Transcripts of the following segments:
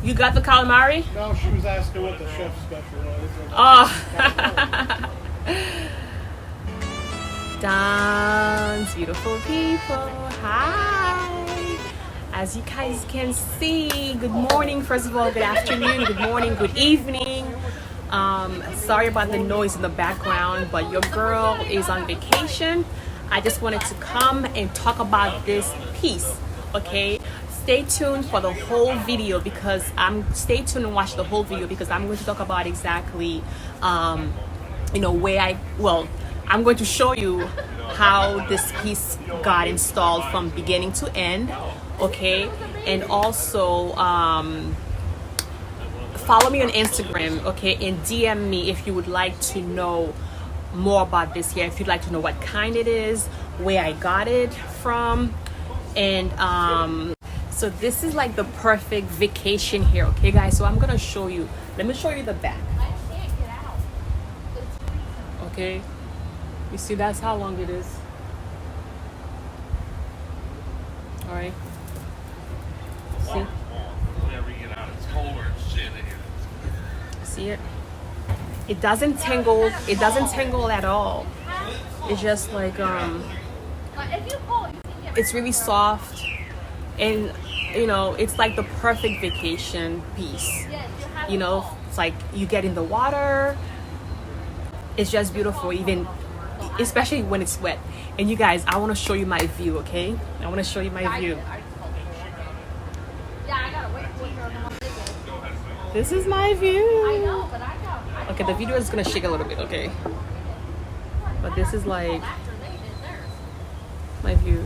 You got the calamari? No, she was asking what the chef's special was. Oh. Dance, beautiful people. Hi. As you guys can see, good morning. First of all, good afternoon, good morning, good evening. Sorry about the noise in the background, but your girl is on vacation. I just wanted to come and talk about this piece, okay? Stay tuned for the whole video because stay tuned and watch the whole video because I'm going to talk about exactly, I'm going to show you how this piece got installed from beginning to end, okay? And also, follow me on Instagram, okay, and DM me if you would like to know more about this here, if you'd like to know what kind it is, where I got it from, and so this is like the perfect vacation here, okay guys? So I'm gonna show you, let me show you the back. Okay, you see that's how long it is. All right, see? See it? It doesn't tangle. It doesn't tangle at all. It's just like it's really soft, and it's like the perfect vacation piece. It's like you get in the water. It's just beautiful, even especially when it's wet. And you guys, I want to show you my view. Okay, I want to show you my view. This is my view. Okay, the video is gonna shake a little bit, okay? But this is like my view.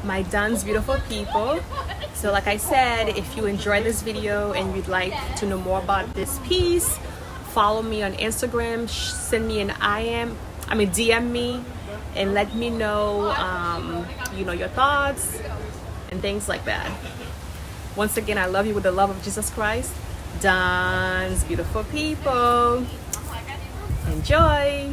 My Duns beautiful people. So like I said, if you enjoyed this video and you'd like to know more about this piece, follow me on Instagram, send me an DM me and let me know your thoughts and things like that. Once again, I love you with the love of Jesus Christ. Duns beautiful people. Enjoy.